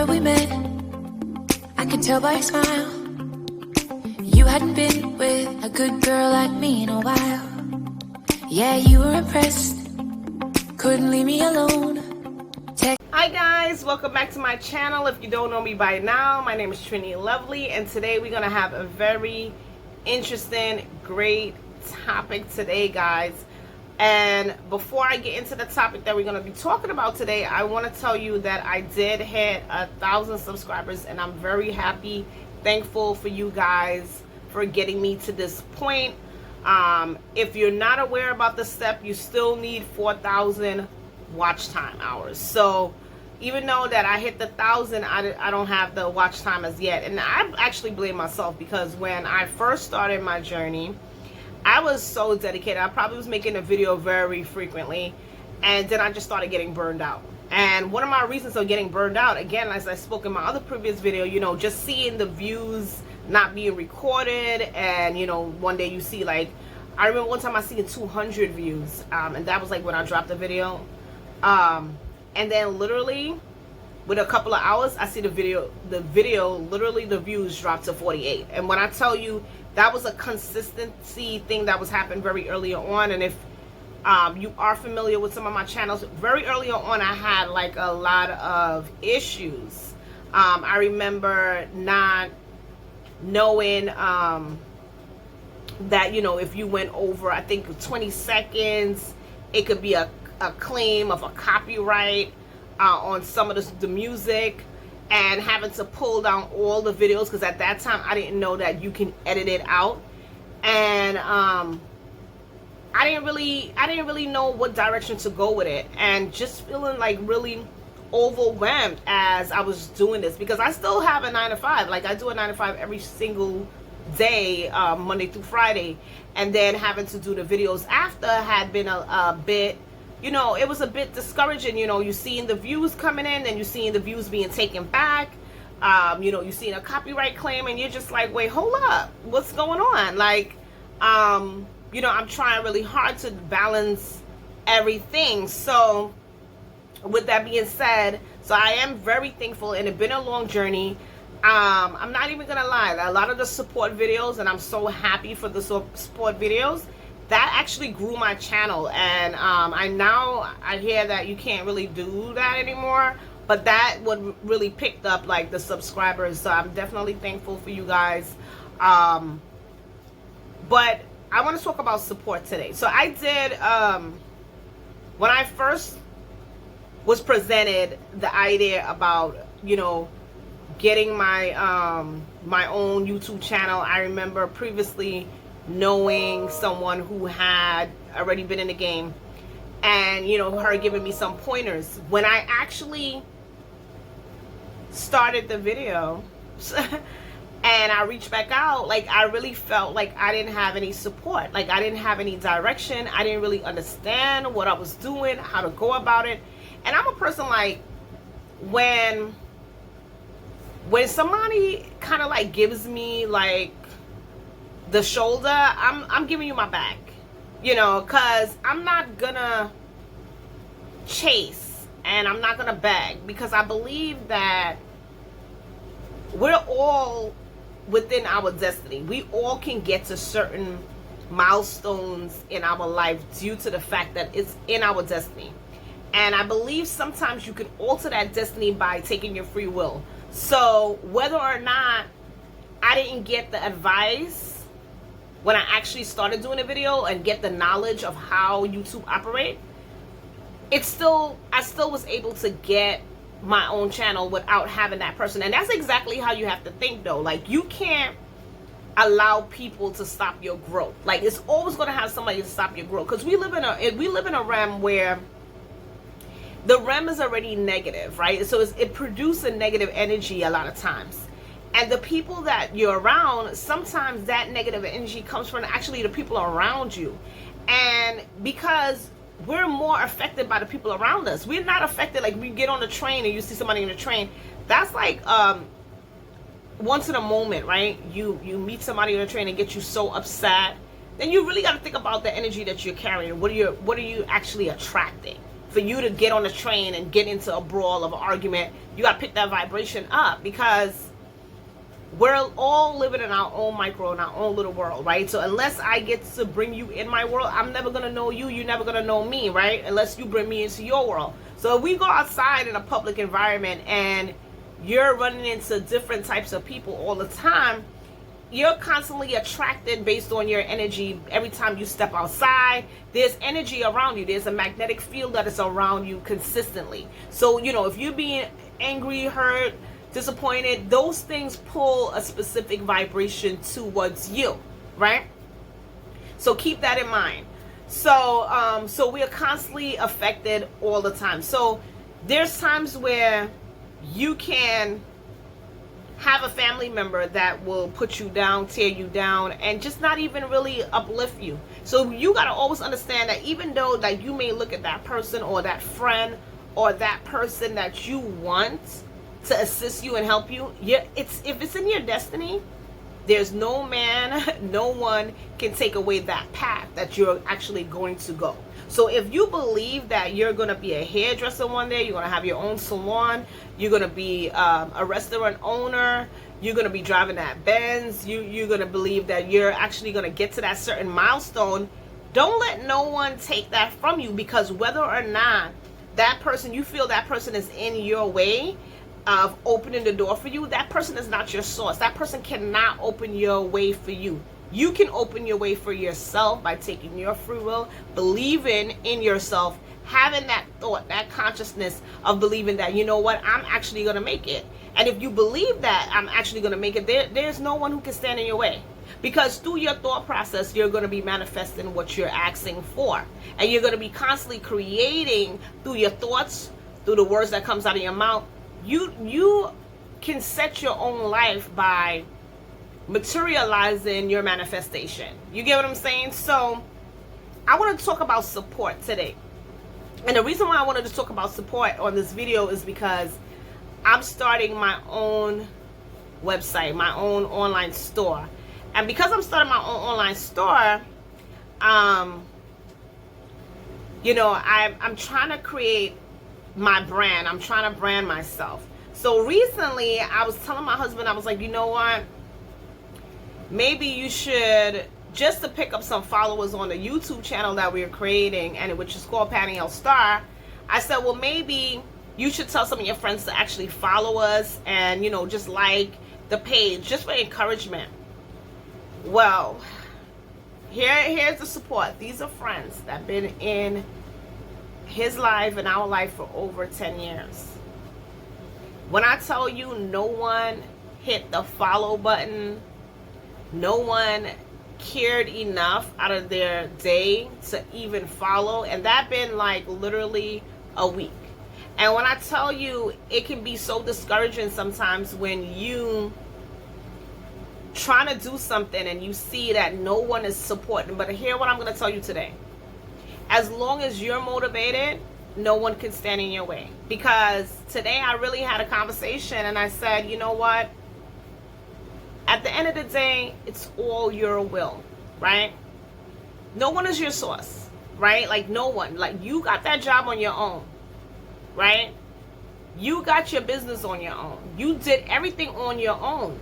remember we met, I can tell by your smile. You hadn't been with a good girl like me in a while. Yeah, you were impressed, couldn't leave me alone. Hi guys, welcome back to my channel. If you don't know me by now, my name is Trini Lovely, and today we're gonna have a very interesting, great topic today, guys. And before I get into the topic that we're going to be talking about today, I want to tell you that I did hit 1,000 subscribers, and I'm very happy, thankful for you guys for getting me to this point. If you're not aware about the step, you still need 4,000 watch time hours. So even though that I hit the 1,000, I don't have the watch time as yet. And I actually blame myself, because when I first started my journey, I was so dedicated. I probably was making a video very frequently, and then I just started getting burned out. And one of my reasons of getting burned out, again, as I spoke in my other previous video, you know, just seeing the views not being recorded, and you know, one day you see, like, I remember one time I seen 200 views, and that was like when I dropped the video, and then literally with a couple of hours, I see the video literally the views dropped to 48. And when I tell you, that was a consistency thing that was happening very early on. And if you are familiar with some of my channels, very early on I had like a lot of issues. I remember not knowing that, you know, if you went over, I think 20 seconds, it could be a claim of a copyright on some of the music, and having to pull down all the videos, because at that time I didn't know that you can edit it out. And I didn't really know what direction to go with it, and just feeling like really overwhelmed as I was doing this, because I still have a 9-to-5. Like, I do a 9-to-5 every single day, Monday through Friday, and then having to do the videos after had been a bit, you know, it was a bit discouraging. You know, you seeing the views coming in, and you seeing the views being taken back. You know, you seeing a copyright claim, and you're just like, wait, hold up, what's going on? Like, you know, I'm trying really hard to balance everything. So with that being said, so I am very thankful, and it's been a long journey. I'm not even gonna lie, a lot of the support videos, and I'm so happy for the support videos, that actually grew my channel. And I hear that you can't really do that anymore, but that would really picked up like the subscribers. So I'm definitely thankful for you guys. But I want to talk about support today. So I did, when I first was presented the idea about, you know, getting my my own YouTube channel, I remember previously knowing someone who had already been in the game, and you know, her giving me some pointers. When I actually started the video and I reached back out, like, I really felt like I didn't have any support. Like, I didn't have any direction. I didn't really understand what I was doing, how to go about it. And I'm a person, like, when somebody kind of like gives me like the shoulder, I'm giving you my back, you know, because I'm not gonna chase, and I'm not gonna beg, because I believe that we're all within our destiny. We all can get to certain milestones in our life due to the fact that it's in our destiny. And I believe sometimes you can alter that destiny by taking your free will. So whether or not I didn't get the advice when I actually started doing a video and get the knowledge of how YouTube operate, I still was able to get my own channel without having that person. And that's exactly how you have to think, though. Like, you can't allow people to stop your growth. Like, it's always going to have somebody to stop your growth, because we live in a realm where the realm is already negative, right? So it produces a negative energy a lot of times. And the people that you're around, sometimes that negative energy comes from actually the people around you. And because we're more affected by the people around us, we're not affected, like, we get on the train and you see somebody in the train, that's like once in a moment, right? You meet somebody on the train and get you so upset, then you really got to think about the energy that you're carrying. What are you actually attracting for you to get on the train and get into a brawl of an argument. You got to pick that vibration up, because we're all living in our own micro, in our own little world, right? So unless I get to bring you in my world, I'm never going to know you. You're never going to know me, right? Unless you bring me into your world. So if we go outside in a public environment and you're running into different types of people all the time, you're constantly attracted based on your energy. Every time you step outside, there's energy around you. There's a magnetic field that is around you consistently. So, you know, if you're being angry, hurt, disappointed, those things pull a specific vibration towards you, right? So keep that in mind. So we are constantly affected all the time. So there's times where you can have a family member that will put you down, tear you down, and just not even really uplift you. So you got to always understand that even though like you may look at that person or that friend or that person that you want to assist you and help you, if it's in your destiny, there's no man, no one can take away that path that you're actually going to go. So if you believe that you're going to be a hairdresser one day, you're going to have your own salon, you're going to be a restaurant owner, you're going to be driving that Benz, you're going to believe that you're actually going to get to that certain milestone, don't let no one take that from you, because whether or not that person, you feel that person is in your way of opening the door for you, that person is not your source. That person cannot open your way for you. You can open your way for yourself by taking your free will, believing in yourself, having that thought, that consciousness of believing that, you know what, I'm actually going to make it. And if you believe that I'm actually going to make it, there's no one who can stand in your way. Because through your thought process, you're going to be manifesting what you're asking for. And you're going to be constantly creating through your thoughts, through the words that comes out of your mouth. You can set your own life by materializing your manifestation. You get what I'm saying? So I want to talk about support today. And the reason why I wanted to talk about support on this video is because I'm starting my own website, my own online store. And because I'm starting my own online store, you know, I'm trying to create my brand. I'm trying to brand myself. So recently I was telling my husband, I was like, you know what? Maybe you should, just to pick up some followers on the YouTube channel that we're creating, and which is called Panielle Star. I said, well, maybe you should tell some of your friends to actually follow us and, you know, just like the page, just for encouragement. Well, here's the support. These are friends that have been in his life and our life for over 10 years. When I tell you, no one hit the follow button, no one cared enough out of their day to even follow, and that been like literally a week. And when I tell you, it can be so discouraging sometimes when you trying to do something and you see that no one is supporting. But hear what I'm going to tell you today. As long as you're motivated, no one can stand in your way. Because today I really had a conversation and I said, you know what? At the end of the day, it's all your will, right? No one is your source, right? Like no one. Like you got that job on your own, right? You got your business on your own. You did everything on your own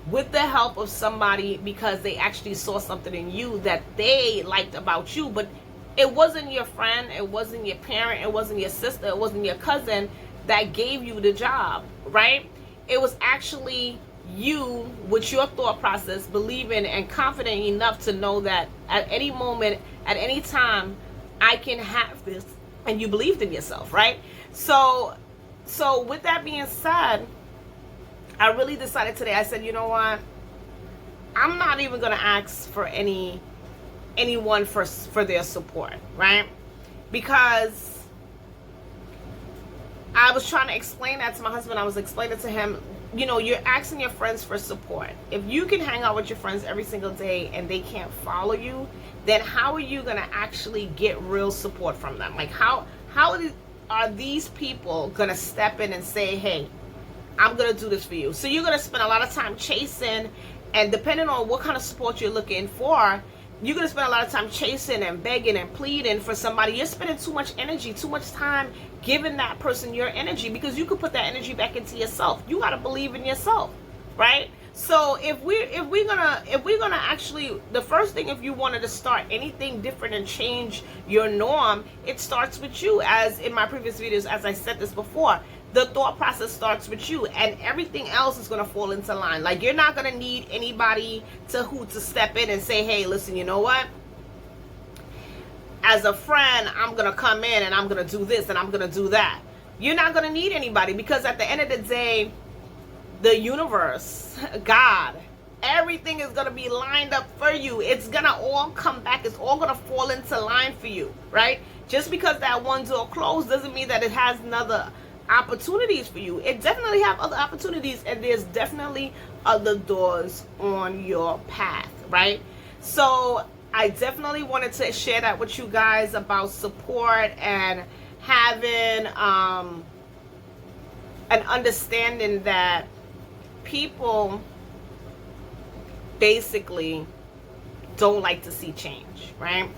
with the help of somebody because they actually saw something in you that they liked about you. But it wasn't your friend, it wasn't your parent, it wasn't your sister, it wasn't your cousin that gave you the job, right? It was actually you with your thought process, believing and confident enough to know that at any moment, at any time, I can have this, and you believed in yourself, right? So with that being said, I really decided today, I said, you know what? I'm not even going to ask for anyone for their support, right? Because I was trying to explain that to my husband. I was explaining to him, you know, you're asking your friends for support. If you can hang out with your friends every single day and they can't follow you, then how are you going to actually get real support from them? Like how are these people going to step in and say, hey, I'm going to do this for you? So you're going to spend a lot of time chasing, and depending on what kind of support you're looking for, you're going to spend a lot of time chasing and begging and pleading for somebody. You're spending too much energy, too much time giving that person your energy, because you could put that energy back into yourself. You got to believe in yourself, right? So if we're gonna actually, the first thing, if you wanted to start anything different and change your norm, it starts with you. As in my previous videos, as I said this before, the thought process starts with you, and everything else is gonna fall into line. Like, you're not gonna need anybody to step in and say, hey, listen, you know what? As a friend, I'm gonna come in and I'm gonna do this and I'm gonna do that. You're not gonna need anybody, because at the end of the day, the universe, God, everything is going to be lined up for you. It's going to all come back. It's all going to fall into line for you, right? Just because that one door closed doesn't mean that it has another opportunities for you. It definitely have other opportunities, and there's definitely other doors on your path, right? So I definitely wanted to share that with you guys about support and having an understanding that people basically don't like to see change, right?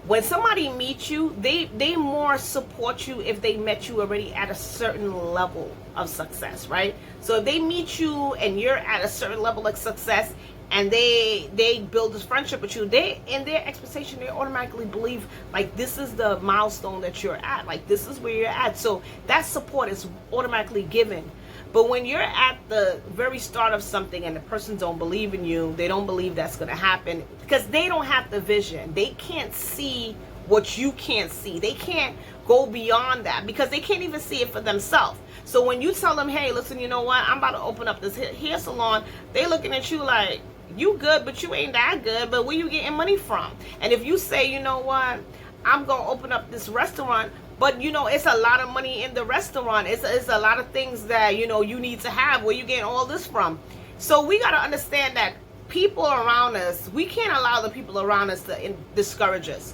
When somebody meets you, they more support you if they met you already at a certain level of success, right? So if they meet you and you're at a certain level of success, and they build this friendship with you, they, in their expectation, they automatically believe, like, this is the milestone that you're at, like, this is where you're at. So that support is automatically given. But when you're at the very start of something and the person don't believe in you, they don't believe that's going to happen, because they don't have the vision. They can't see what you can't see. They can't go beyond that, because they can't even see it for themselves. So when you tell them, hey, listen, you know what, I'm about to open up this hair salon, they looking at you like, you good, but you ain't that good, but where you getting money from? And if you say, you know what, I'm going to open up this restaurant, but, you know, it's a lot of money in the restaurant. It's a lot of things that, you know, you need to have. Where you getting all this from? So we got to understand that people around us, we can't allow the people around us to discourage us.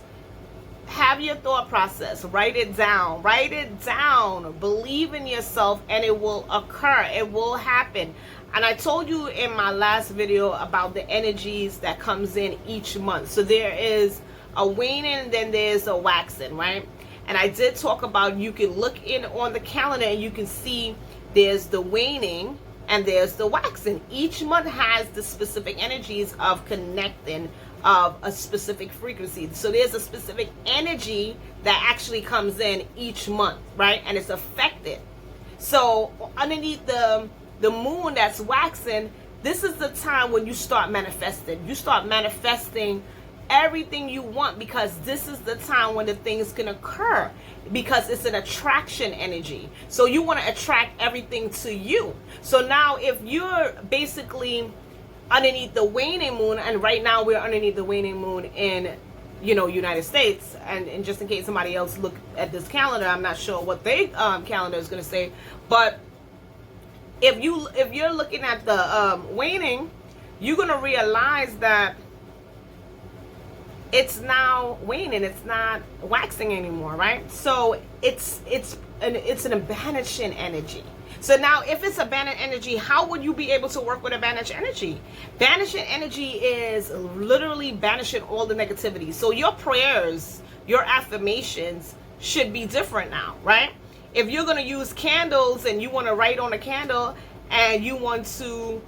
Have your thought process. Write it down. Write it down. Believe in yourself, and it will occur. It will happen. And I told you in my last video about the energies that comes in each month. So there is a waning, and then there's a waxing, right? And I did talk about, you can look in on the calendar and you can see there's the waning and there's the waxing. Each month has the specific energies of connecting of a specific frequency. So there's a specific energy that actually comes in each month, right? And it's affected. So underneath the moon that's waxing, this is the time when you start manifesting. You start manifesting everything you want, because this is the time when the things can occur, because it's an attraction energy. So you want to attract everything to you. So now if you're basically underneath the waning moon, and right now we're underneath the waning moon in, you know, United States, and just in case somebody else look at this calendar, I'm not sure what their calendar is going to say, but if you're looking at the waning, you're going to realize that it's now waning, it's not waxing anymore, right? So it's an banishing energy. So now if it's a banished energy, how would you be able to work with a banished energy? Banishing energy is literally banishing all the negativity. So your prayers, your affirmations should be different now, right? If you're going to use candles and you want to write on a candle, and you want to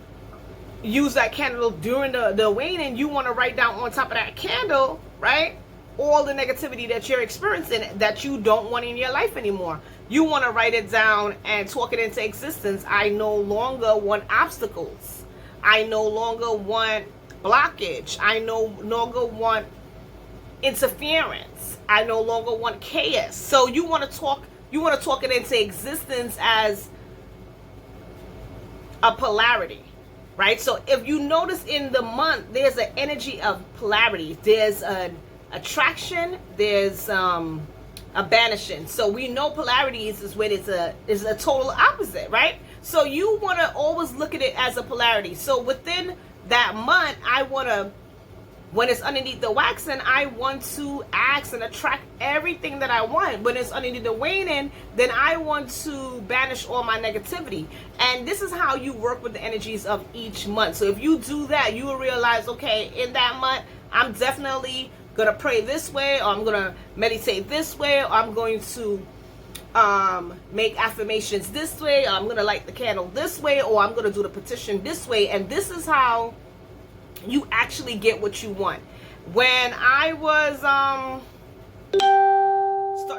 use that candle during the waning, you want to write down on top of that candle, right, all the negativity that you're experiencing that you don't want in your life anymore. You want to write it down and talk it into existence. I no longer want obstacles. I no longer want blockage. I no longer want interference. I no longer want chaos. So you want to talk it into existence as a polarity. Right? So if you notice in the month, there's an energy of polarity. There's an attraction, there's a banishing. So we know polarities is when it's a total opposite, right? So you want to always look at it as a polarity. So within that month, I want to, when it's underneath the waxing, I want to ask and attract everything that I want. When it's underneath the waning, then I want to banish all my negativity. And this is how you work with the energies of each month. So if you do that, you will realize, okay, in that month, I'm definitely gonna pray this way, or I'm gonna meditate this way, or I'm going to make affirmations this way, or I'm gonna light the candle this way, or I'm gonna do the petition this way. And this is how you actually get what you want. When I was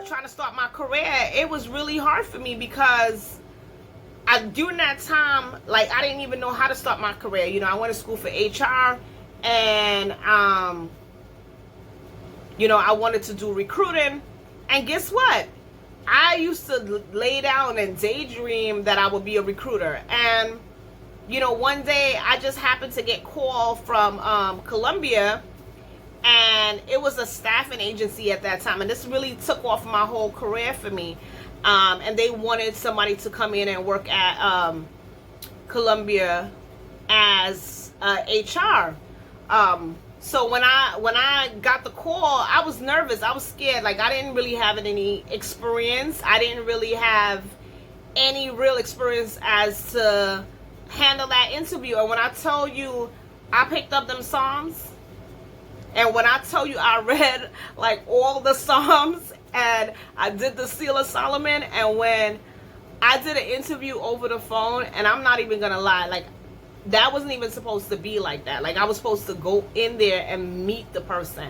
trying to start my career, it was really hard for me because during that time, like, I didn't even know how to start my career. You know, I went to school for HR, and you know, I wanted to do recruiting. And guess what? I used to lay down and daydream that I would be a recruiter. And you know, one day I just happened to get a call from Columbia, and it was a staffing agency at that time, and this really took off my whole career for me. And they wanted somebody to come in and work at Columbia as HR. So when I got the call, I was nervous. I was scared. Like, I didn't really have any experience. I didn't really have any real experience as to handle that interview. And when I tell you, I picked up them Psalms, and when I tell you, I read like all the Psalms, and I did the Seal of Solomon. And when I did an interview over the phone, and I'm not even gonna lie, like, that wasn't even supposed to be like that. Like, I was supposed to go in there and meet the person.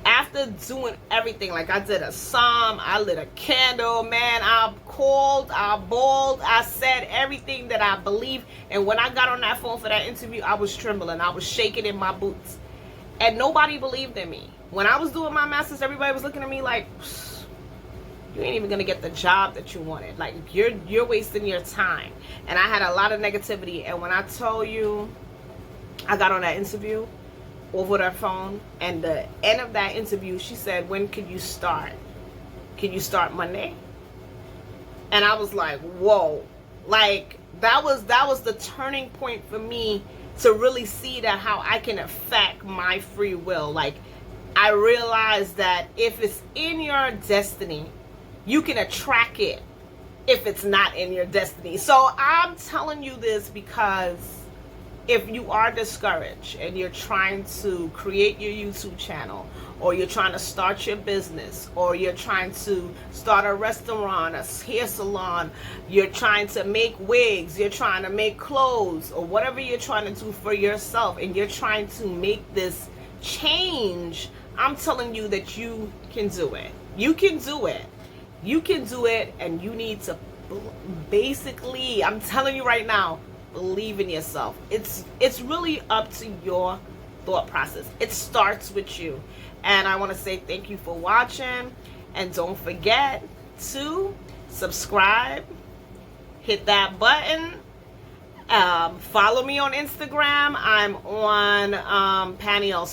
After doing everything, like, I did a psalm, I lit a candle, man, I called, I bawled, I said everything that I believe. And when I got on that phone for that interview, I was trembling, I was shaking in my boots, and nobody believed in me. When I was doing my master's, everybody was looking at me like, you ain't even gonna get the job that you wanted. Like, you're wasting your time. And I had a lot of negativity. And when I told you, I got on that interview over the phone, and the end of that interview, she said, when could you start? Can you start Monday? And I was like, whoa. Like, that was the turning point for me to really see that how I can affect my free will. Like, I realized that if it's in your destiny, you can attract it if it's not in your destiny. So I'm telling you this because if you are discouraged and you're trying to create your YouTube channel, or you're trying to start your business, or you're trying to start a restaurant, a hair salon, you're trying to make wigs, you're trying to make clothes, or whatever you're trying to do for yourself, and you're trying to make this change, I'm telling you that you can do it. You can do it. You can do it, and you need to basically, I'm telling you right now, believe in yourself. It's really up to your thought process. It starts with you. And I want to say thank you for watching, and don't forget to subscribe, hit that button, follow me on Instagram. I'm on Paniel